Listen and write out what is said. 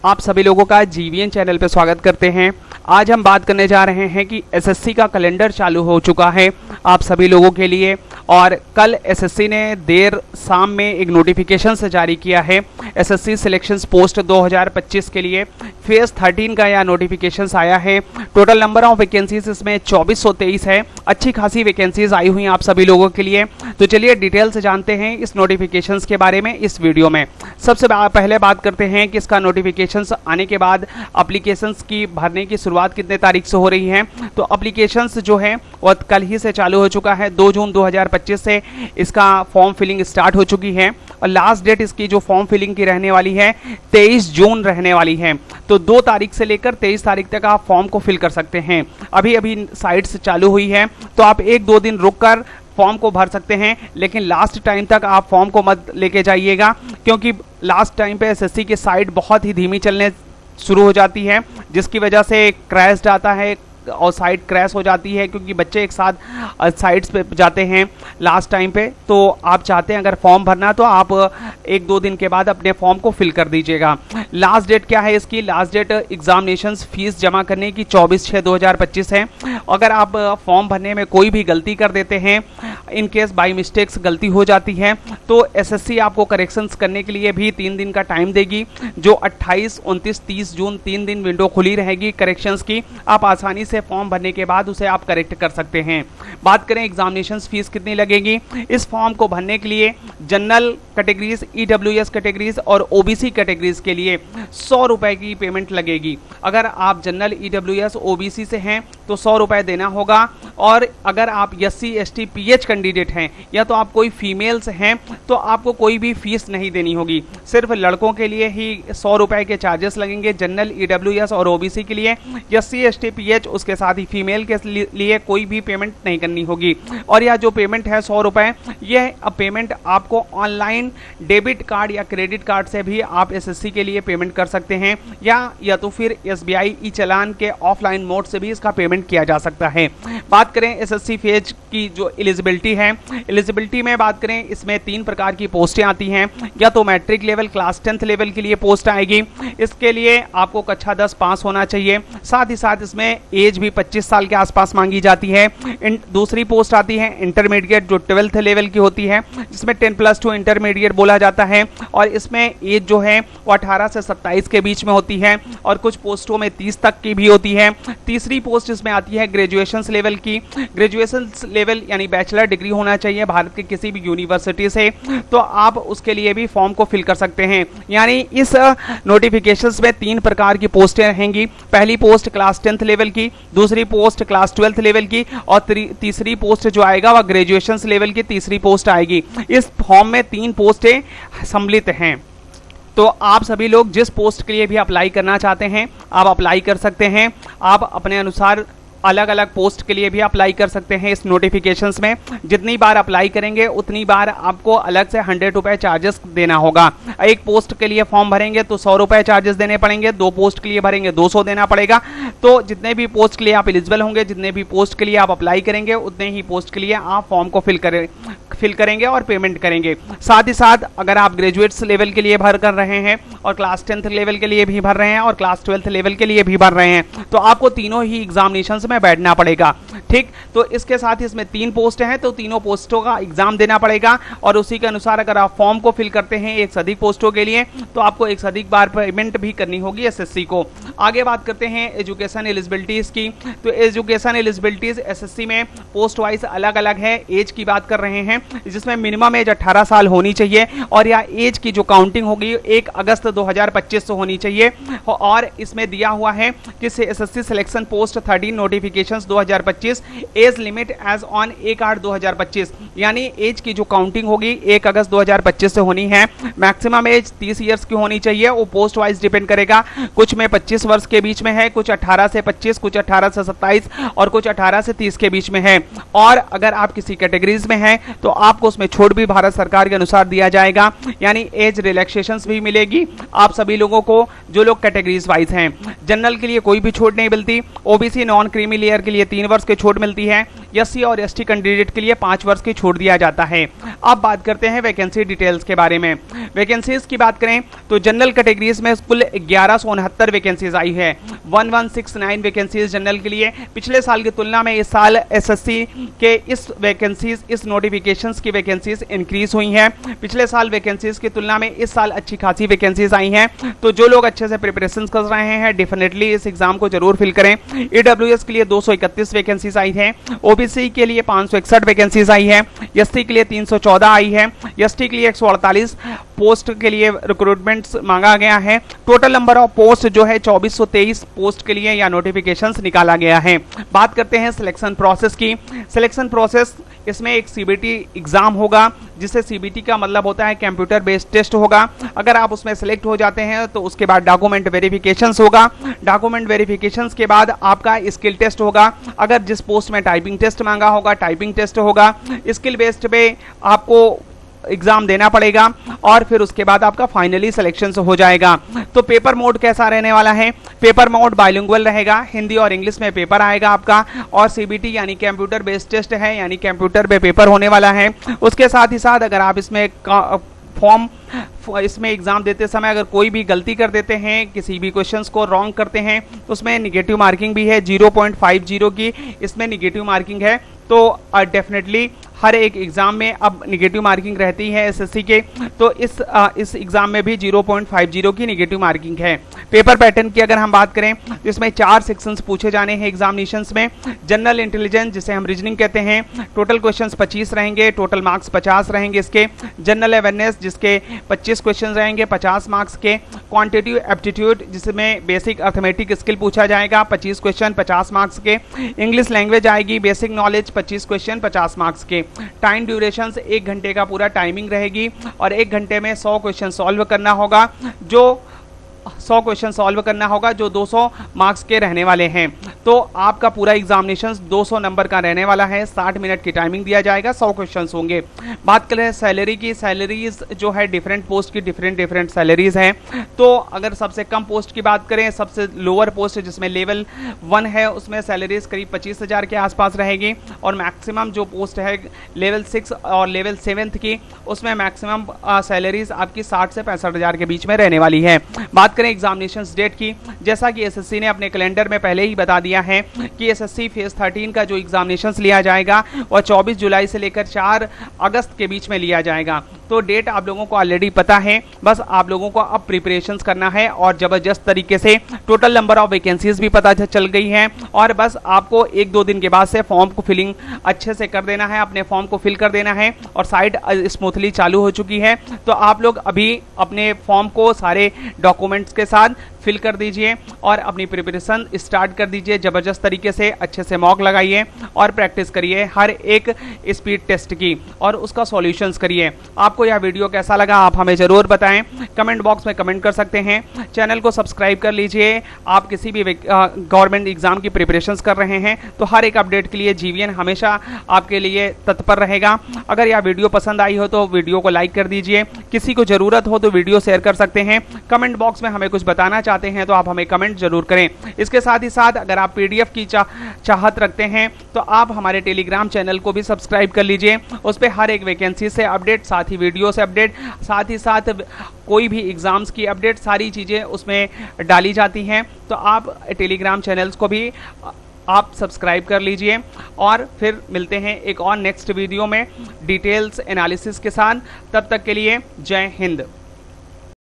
आप सभी लोगों का जीवीएन चैनल पर स्वागत करते हैं। आज हम बात करने जा रहे हैं कि एसएससी का कैलेंडर चालू हो चुका है आप सभी लोगों के लिए। और कल एसएससी ने देर शाम में एक नोटिफिकेशन से जारी किया है एसएससी सिलेक्शंस पोस्ट 2025 के लिए। फेज 13 का यह नोटिफिकेशन आया है। टोटल नंबर ऑफ वैकेंसीज इसमें 2423 है। अच्छी खासी वैकेंसीज आई हुई हैं आप सभी लोगों के लिए। तो चलिए डिटेल से जानते हैं इस नोटिफिकेशन के बारे में इस वीडियो में। सबसे पहले बात करते हैं कि इसका नोटिफिकेशन आने के बाद एप्लीकेशंस की भरने की शुरुआत कितने तारीख से हो रही है। तो एप्लीकेशंस जो है वो कल ही से चालू हो चुका है। 2 जून 2025 से इसका फॉर्म फिलिंग स्टार्ट हो चुकी है और लास्ट डेट इसकी जो फॉर्म फिलिंग की रहने वाली है 23 जून रहने वाली है। तो 2 तारीख से लेकर 23 तारीख तक आप फॉर्म को फिल कर सकते हैं। अभी साइट्स चालू हुई है तो आप 1-2 दिन रुककर फॉर्म को भर सकते हैं, लेकिन लास्ट टाइम तक आप फॉर्म को मत लेके जाइएगा, क्योंकि लास्ट टाइम पे एसएससी की साइट बहुत ही धीमी चलने शुरू हो जाती है, जिसकी वजह से क्रैश आता है और साइट क्रैश हो जाती है, क्योंकि बच्चे एक साथ साइट्स पे जाते हैं लास्ट टाइम पे। तो आप चाहते हैं अगर फॉर्म भरना तो आप 1-2 दिन के बाद अपने फॉर्म को फिल कर दीजिएगा। लास्ट डेट क्या है इसकी? लास्ट डेट एग्जामिनेशंस फीस जमा करने की 24/6/2025 है। अगर आप फॉर्म भरने में कोई भी गलती कर देते हैं, इन केस बाई मिस्टेक्स गलती हो जाती है, तो एसएससी आपको करेक्शंस करने के लिए भी 3 दिन का टाइम देगी, जो 28, 29, 30 जून 3 दिन विंडो खुली रहेगी करेक्शंस की। आप आसानी से फॉर्म भरने के बाद उसे आप करेक्ट कर सकते हैं। बात करें एग्जामिनेशन फीस कितनी लगेगी इस फॉर्म को भरने के लिए। जनरल कैटेगरीज, ईडब्ल्यूएस कैटेगरीज और ओबीसी कैटेगरीज के लिए 100 रुपए की पेमेंट लगेगी। अगर आप जनरल, ईडब्ल्यूएस, ओबीसी से हैं तो 100 रुपए देना होगा। और अगर आप एससी, एसटी, पीएच कैंडिडेट हैं या तो आप कोई फीमेल्स हैं तो आपको कोई भी फीस नहीं देनी होगी। सिर्फ लड़कों के लिए ही 100 रुपए के चार्जेस लगेंगे जनरल, ईडब्ल्यूएस और ओबीसी के लिए। एससी, एसटी, पीएच उसके साथ ही फीमेल के लिए कोई भी पेमेंट नहीं करनी होगी। और यह जो पेमेंट है 100 रुपए, यह पेमेंट आपको ऑनलाइन डेबिट कार्ड या क्रेडिट कार्ड से भी आप एसएससी के लिए पेमेंट कर सकते हैं, या तो फिर एसबीआई ई चालान के ऑफलाइन मोड से भी इसका पेमेंट किया जा सकता है। बात करें एसएससी फेज की जो एलिजिबिलिटी है, एलिजिबिलिटी में बात करें, इसमें 3 प्रकार की पोस्टें आती हैं। या तो matric level, class 10th level के लिए पोस्ट आएगी। इसके लिए आपको कक्षा 10 पास होना चाहिए। साथ ही साथ इसमें एज भी 25 साल के आसपास मांगी जाती है। दूसरी पोस्ट आती है इंटरमीडिएट, जो 12th लेवल की होती है, जिसमें 10+2 इंटरमीडिएट बोला जाता है। और इसमें एज जो है वो 18 से 27 के बीच में होती है और कुछ पोस्टों में 30 तक की भी होती है। तीसरी पोस्ट इसमें आती है ग्रेजुएशन लेवल की। ग्रेजुएशन लेवल यानी बैचलर डिग्री होना चाहिए भारत के किसी भी यूनिवर्सिटी से, तो आप उसके लिए भी फॉर्म को फिल कर सकते हैं। यानी इस नोटिफिकेशंस में 3 प्रकार की पोस्टें रहेंगी। पहली पोस्ट क्लास 10th लेवल की, दूसरी पोस्ट क्लास 12th लेवल की और तीसरी पोस्ट जो आएगा वह ग्रेजुएशन लेवल की तीसरी पोस्ट आएगी। इस फॉर्म में 3 पोस्टें सम्मिलित हैं। तो आप सभी लोग जिस पोस्ट के लिए भी अप्लाई करना चाहते हैं आप अप्लाई कर सकते हैं। आप अपने अनुसार अलग अलग पोस्ट के लिए भी अप्लाई कर सकते हैं। इस नोटिफिकेशंस में जितनी बार अप्लाई करेंगे उतनी बार आपको अलग से 100 रुपए चार्जेस देना होगा। एक पोस्ट के लिए फॉर्म भरेंगे तो 100 रुपए चार्जेस देने पड़ेंगे, 2 पोस्ट के लिए भरेंगे 200 देना पड़ेगा। तो जितने भी पोस्ट के लिए आप एलिजिबल होंगे, जितने भी पोस्ट के लिए आप अप्लाई करेंगे, उतने ही पोस्ट के लिए आप फॉर्म को फिल करेंगे और पेमेंट करेंगे। साथ ही साथ अगर आप ग्रेजुएट्स लेवल के लिए भर कर रहे हैं और क्लास 10th लेवल के लिए भी भर रहे हैं और क्लास 12th लेवल के लिए भी भर रहे हैं, तो आपको तीनों ही एग्जामिनेशन में बैठना पड़ेगा। ठीक, तो इसके साथ ही इसमें 3 पोस्टें हैं तो तीनों पोस्टों का एग्जाम देना पड़ेगा। और उसी के अनुसार अगर आप फॉर्म को फिल करते हैं एक से अधिक पोस्टों के लिए तो आपको एक से अधिक बार पेमेंट भी करनी होगी एसएससी को। आगे बात करते हैं एजुकेशन एलिजिबिलिटीज की। तो एजुकेशन एलिजिबिलिटीज एसएससी में पोस्ट वाइज अलग अलग है। एज की बात कर रहे हैं, जिसमें मिनिमम एज 18 साल होनी चाहिए और यह एज की जो काउंटिंग होगी 1 अगस्त 2025 से होनी चाहिए। और इसमें दिया हुआ है कि SSC selection post 13 notification 2025 age limit age on 1/8/2025, यानी एज की जो काउंटिंग होगी 1 अगस्त 2025 से होनी है। मैक्सिमम एज 30 इयर्स की होनी चाहिए। वो पोस्ट वाइज डिपेंड करेगा, कुछ में 25 वर्ष के बीच में है, कुछ 18 से 25, कुछ 18 से 27 और कुछ 18 से 30 के बीच में है। और अगर आप किसी कैटेगरीज में हैं तो आपको उसमें छूट भी भारत सरकार के अनुसार दिया जाएगा, यानी एज रिलैक्सेशन भी मिलेगी आप सभी लोगों को जो लोग कैटेगरीज वाइज हैं। जनरल के लिए कोई भी छूट नहीं मिलती। ओबीसी नॉन क्रीमी लेयर के लिए 3 वर्ष की छूट मिलती है। SC और ST कैंडिडेट के लिए 5 वर्ष की छूट दिया जाता है। अब बात करते हैं वैकेंसी डिटेल्स के बारे में। वैकेंसीज की बात करें तो जनरल कैटेगरीज में कुल 1169 वैकेंसीज आई है। 1169 वैकेंसीज जनरल के लिए। पिछले साल की तुलना में इस साल SSC के इस नोटिफिकेशंस की वैकेंसीज इंक्रीज हुई हैं। पिछले साल वैकेंसीज की तुलना में इस साल अच्छी खासी वैकेंसीज आई हैं। तो जो लोग अच्छे से प्रिपरेशन कर रहे हैं डेफिनेटली इस एग्जाम को जरूर फिल करें। EWS के लिए 231 वैकेंसीज आई है। OBC के लिए 561 वैकेंसीज आई है। ST के लिए 314 आई है। ST के लिए 148 पोस्ट के लिए रिक्रूटमेंट्स मांगा गया है। टोटल नंबर ऑफ पोस्ट जो है 2423 पोस्ट के लिए या नोटिफिकेशंस निकाला गया है। बात करते हैं सिलेक्शन प्रोसेस की। सिलेक्शन प्रोसेस, इसमें एक CBT एग्जाम होगा, जिसे CBT का मतलब होता है कंप्यूटर बेस्ड टेस्ट होगा। अगर आप उसमें सेलेक्ट हो जाते हैं तो उसके बाद डॉक्यूमेंट वेरिफिकेशंस होगा। डॉक्यूमेंट वेरिफिकेशंस के बाद आपका स्किल टेस्ट होगा। अगर जिस पोस्ट में टाइपिंग टेस्ट मांगा होगा टाइपिंग टेस्ट होगा। स्किल बेस्ड पे आपको एग्जाम देना पड़ेगा और फिर उसके बाद आपका फाइनली सिलेक्शन हो जाएगा। तो पेपर मोड कैसा रहने वाला है? पेपर मोड बाइलिंगुअल रहेगा, हिंदी और इंग्लिश में पेपर आएगा आपका। और CBT यानी कंप्यूटर बेस्ड टेस्ट है, यानी कंप्यूटर पे पेपर होने वाला है। उसके साथ ही साथ अगर आप इसमें एग्जाम देते समय अगर कोई भी गलती कर देते हैं, किसी भी क्वेश्चंस को रॉन्ग करते हैं, तो उसमें निगेटिव मार्किंग भी है 0.50 की इसमें निगेटिव मार्किंग है। तो डेफिनेटली हर एक एग्जाम में अब निगेटिव मार्किंग रहती है SSC के। तो इस एग्जाम में भी 0.50 की निगेटिव मार्किंग है। पेपर पैटर्न की अगर हम बात करें तो इसमें 4 सेक्शंस पूछे जाने हैं एग्जामिनेशंस में। जनरल इंटेलिजेंस जिसे हम रीजनिंग कहते हैं, टोटल क्वेश्चंस 25 रहेंगे, टोटल मार्क्स 50 रहेंगे इसके। जनरल अवेयरनेस जिसके 25 क्वेश्चन रहेंगे 50 मार्क्स के। क्वांटिटेटिव एप्टीट्यूड जिसमें बेसिक अर्थमेटिक स्किल पूछा जाएगा 25 क्वेश्चन 50 मार्क्स के। इंग्लिश लैंग्वेज आएगी, बेसिक नॉलेज 25 क्वेश्चन 50 मार्क्स के। टाइम ड्यूरेशन 1 घंटे का पूरा टाइमिंग रहेगी और 1 घंटे में 100 क्वेश्चन सॉल्व करना होगा, जो 200 मार्क्स के रहने वाले हैं। तो आपका पूरा एग्जामिनेशन 200 नंबर का रहने वाला है। 60 मिनट की टाइमिंग दिया जाएगा, 100 क्वेश्चन होंगे। बात करें सैलरी की, सैलरीज जो है डिफरेंट पोस्ट की डिफरेंट सैलरीज हैं। तो अगर सबसे कम पोस्ट की बात करें, सबसे लोअर पोस्ट जिसमें लेवल 1 है उसमें सैलरीज करीब 25,000 के आसपास रहेगी। और मैक्सिमम जो पोस्ट है लेवल 6 और लेवल 7 की, उसमें मैक्सिमम सैलरीज आपकी 60 से 65,000 के बीच में रहने वाली है। बात करें एग्जामिनेशन डेट की, जैसा कि SSC ने अपने कैलेंडर में पहले ही बता दिया है कि SSC फेज 13 का जो एग्जामिनेशन लिया जाएगा वह 24 जुलाई से लेकर 4 अगस्त के बीच में लिया जाएगा। तो डेट आप लोगों को ऑलरेडी पता है, बस आप लोगों को अब प्रिपरेशन करना है और जबरदस्त तरीके से। टोटल नंबर ऑफ वैकेंसीज भी पता चल गई है और बस आपको 1-2 दिन के बाद से फॉर्म को फिलिंग अच्छे से कर देना है, अपने फॉर्म को फिल कर देना है और साइट स्मूथली चालू हो चुकी है। तो आप लोग अभी अपने फॉर्म को सारे डॉक्यूमेंट्स के साथ फिल कर दीजिए और अपनी प्रिपरेशन स्टार्ट कर दीजिए जबरदस्त तरीके से। अच्छे से मॉक लगाइए और प्रैक्टिस करिए हर एक स्पीड टेस्ट की और उसका सॉल्यूशंस करिए। आपको यह वीडियो कैसा लगा आप हमें जरूर बताएं, कमेंट बॉक्स में कमेंट कर सकते हैं। चैनल को सब्सक्राइब कर लीजिए। आप किसी भी गवर्नमेंट एग्जाम की प्रिपरेशंस कर रहे हैं तो हर एक अपडेट के लिए GVN हमेशा आपके लिए तत्पर रहेगा। अगर यह वीडियो पसंद आई हो तो वीडियो को लाइक कर दीजिए। किसी को जरूरत हो तो वीडियो शेयर कर सकते हैं। कमेंट बॉक्स में हमें कुछ बताना चाहते हैं तो आप हमें कमेंट जरूर करें। इसके साथ ही साथ अगर आप PDF की चाहत रखते हैं तो आप हमारे टेलीग्राम चैनल को भी सब्सक्राइब कर लीजिए। उस पर हर एक वैकेंसी से अपडेट, साथ ही वीडियो से अपडेट, साथ ही साथ कोई भी एग्जाम्स की अपडेट, सारी चीजें उसमें डाली जाती हैं। तो आप टेलीग्राम चैनल्स को भी आप सब्सक्राइब कर लीजिए और फिर मिलते हैं एक और नेक्स्ट वीडियो में डिटेल्स एनालिसिस के साथ। तब तक के लिए जय हिंद।